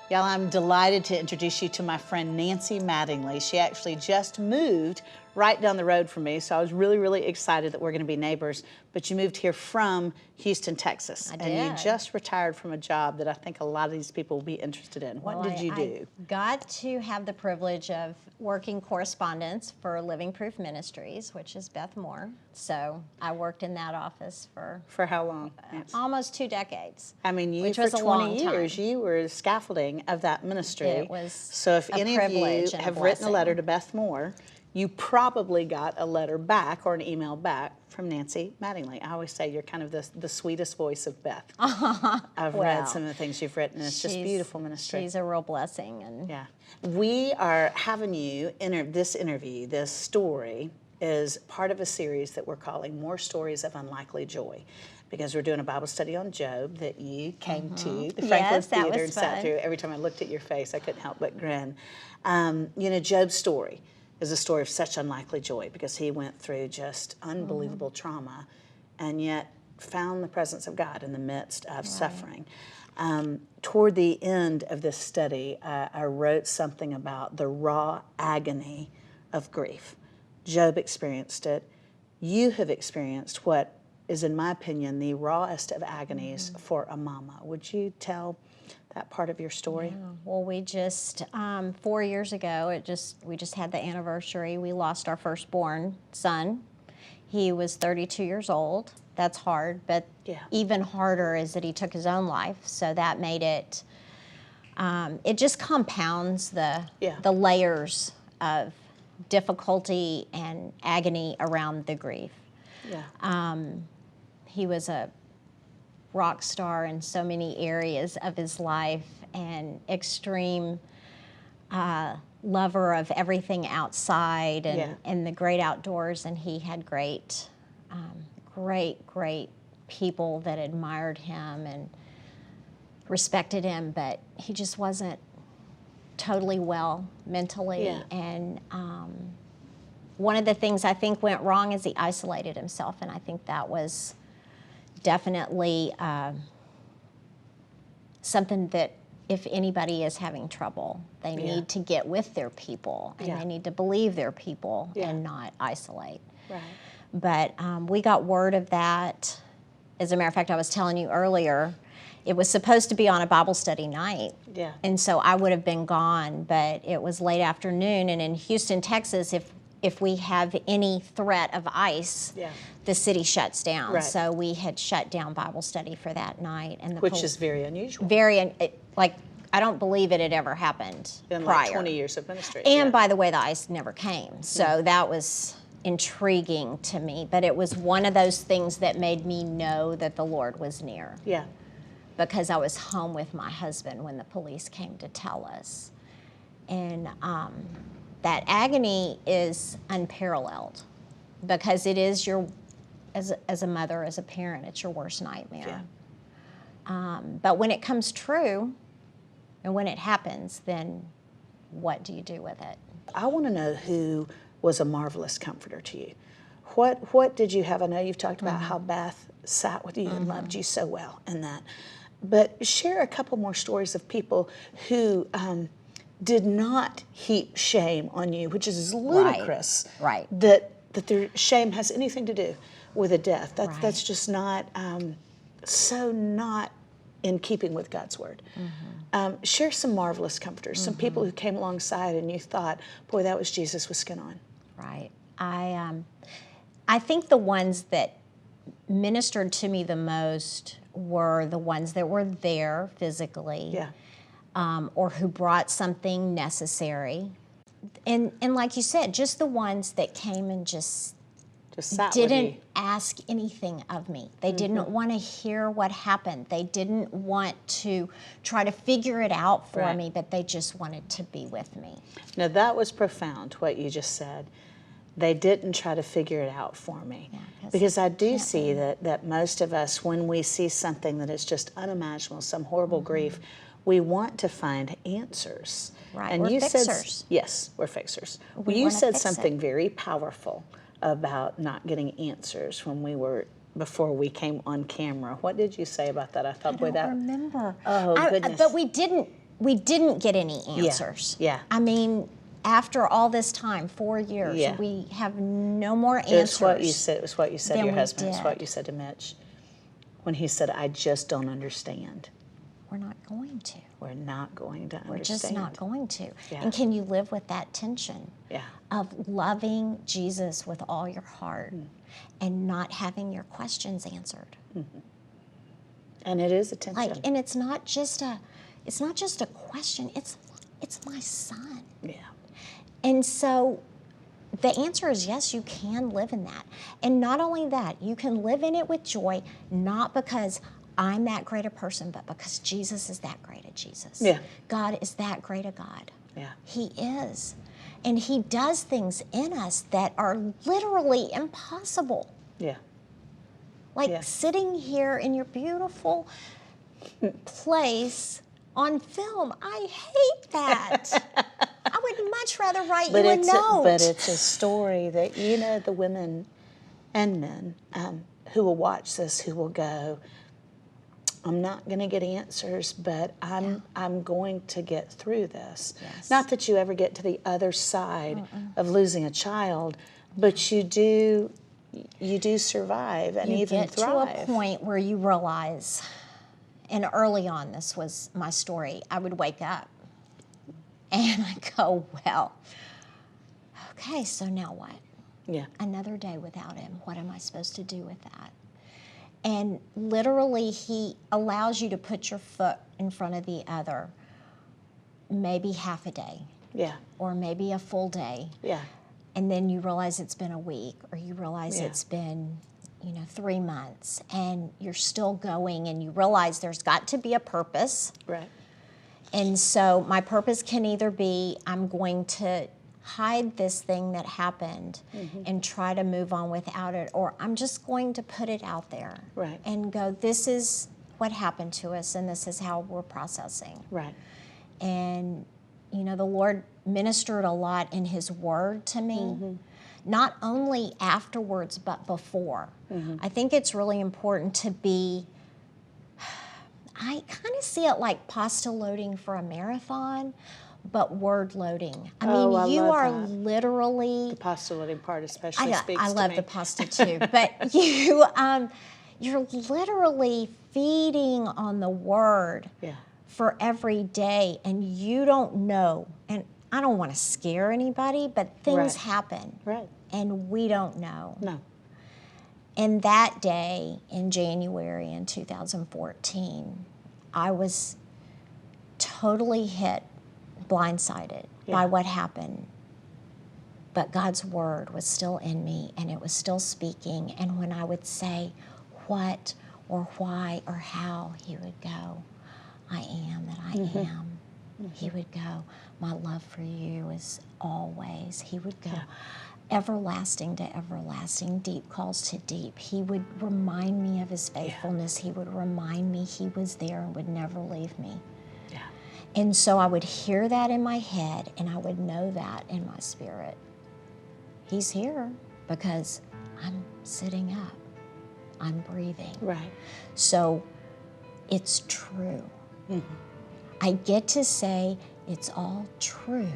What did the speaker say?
Y'all, I'm delighted to introduce you to my friend Nancy Mattingly. She actually just moved right down the road from me, so I was really, really excited that we're going to be neighbors. But you moved here from Houston, Texas. I did. And you just retired from a job that I think a lot of these people will be interested in. What did you do? I got to have the privilege of working correspondence for Living Proof Ministries, which is Beth Moore. So I worked in that office for how long? almost 2 decades. I mean, you which for was a 20 long years, time. you were the scaffolding of that ministry. It was so if a any of you privilege and a have written a blessing. letter to Beth Moore, you probably got a letter back or an email back from Nancy Mattingly. I always say you're kind of the sweetest voice of Beth. I've read some of the things you've written. It's just beautiful ministry. She's a real blessing. And yeah, we are having you this story is part of a series that we're calling More Stories of Unlikely Joy, because we're doing a Bible study on Job that you came to the Franklin Theater and sat through. Every time I looked at your face, I couldn't help but grin. You know, Job's story is a story of such unlikely joy because he went through just unbelievable trauma and yet found the presence of God in the midst of suffering. Toward the end of this study, I wrote something about the raw agony of grief. Job experienced it. You have experienced what is, in my opinion, the rawest of agonies for a mama. Would you tell that part of your story? Yeah. Well, we just 4 years ago, we just had the anniversary. We lost our firstborn son. He was 32 years old. That's hard, but even harder is that he took his own life. So that made it. It just compounds the layers of difficulty and agony around the grief. Yeah. He was a rock star in so many areas of his life and extreme lover of everything outside and the great outdoors. And he had great people that admired him and respected him, but he just wasn't totally well mentally. And one of the things I think went wrong is he isolated himself, and I think that was definitely something that if anybody is having trouble, they need to get with their people, and they need to believe their people and not isolate. Right. But we got word of that. As a matter of fact, I was telling you earlier, it was supposed to be on a Bible study night. Yeah. And so I would have been gone, but it was late afternoon. And in Houston, Texas, if we have any threat of ice, the city shuts down. Right. So we had shut down Bible study for that night. And Which is very unusual. I don't believe it had ever happened in prior. Like 20 years of ministry. And by the way, the ice never came. So that was intriguing to me. But it was one of those things that made me know that the Lord was near. Yeah. Because I was home with my husband when the police came to tell us. And that agony is unparalleled because it is as a mother, as a parent, it's your worst nightmare. Yeah. But when it comes true and when it happens, then what do you do with it? I want to know who was a marvelous comforter to you. What did you have? I know you've talked about how Beth sat with you and loved you so well in that. But share a couple more stories of people who did not heap shame on you, which is ludicrous. Right. That their shame has anything to do with a death. That's just not so not in keeping with God's word. Share some marvelous comforters, some people who came alongside and you thought, boy, that was Jesus with skin on. Right. I think the ones that ministered to me the most were the ones that were there physically, or who brought something necessary. And like you said, just the ones that came and just sat didn't with you. ask anything of me. They didn't want to hear what happened. They didn't want to try to figure it out for me, but they just wanted to be with me. Now that was profound, what you just said. They didn't try to figure it out for me. Because I do see that most of us, when we see something that is just unimaginable, some horrible grief, we want to find answers. Right, and we're you fixers. Said, yes, we're fixers. You said something very powerful about not getting answers before we came on camera. What did you say about that? I thought, boy, that. I don't remember. Oh, goodness. But we didn't we didn't get any answers. Yeah. I mean, after all this time, 4 years, Yeah. we have no more answers. It's what you said. It was what you said to than your we husband. It's what did. you said to Mitch when he said, "I just don't understand." We're not going to. We're not going to understand. We're just not going to. Yeah. And can you live with that tension Yeah. of loving Jesus with all your heart and not having your questions answered? And it is a tension. Like, and it's not just a question. It's my son. Yeah. And so the answer is yes, you can live in that. And not only that, you can live in it with joy, not because I'm that great a person, but because Jesus is that great a Jesus. Yeah. God is that great a God. Yeah. He is. And he does things in us that are literally impossible. Yeah. Like Yeah. sitting here in your beautiful place on film. I hate that. I would much rather write you a note. But it's a story that, the women and men who will watch this, who will go, I'm not going to get answers, but I'm going to get through this. Yes. Not that you ever get to the other side of losing a child, but you do survive and You even get thrive. to a point where you realize, and early on, this was my story, I would wake up and I go, well, okay, so now what? Yeah. Another day without him. What am I supposed to do with that? And literally, he allows you to put your foot in front of the other, maybe half a day Yeah. or maybe a full day. Yeah. And then you realize it's been a week, or you realize Yeah. it's been, 3 months, and you're still going, and you realize there's got to be a purpose. Right. And so my purpose can either be I'm going to hide this thing that happened and try to move on without it, or I'm just going to put it out there Right. and go, this is what happened to us, and this is how we're processing. Right. And, the Lord ministered a lot in his word to me, not only afterwards, but before. I think it's really important to be, I kind of see it like pasta loading for a marathon, but word loading. I mean, I you love are that. literally, The pasta loading part especially speaks I to love me. the pasta too, but you're literally feeding on the word Yeah. for every day, and you don't know, and I don't want to scare anybody, but things Right. happen, Right. and we don't know. No. And that day in January in 2014, I was totally hit, blindsided by Yeah. what happened. But God's word was still in me, and it was still speaking. And when I would say what or why or how, he would go, I am that I am. He would go, my love for you is always. He would go, everlasting to everlasting, deep calls to deep. He would remind me of his faithfulness. He would remind me he was there and would never leave me. Yeah. And so I would hear that in my head, and I would know that in my spirit. He's here because I'm sitting up. I'm breathing. Right. So it's true. I get to say it's all true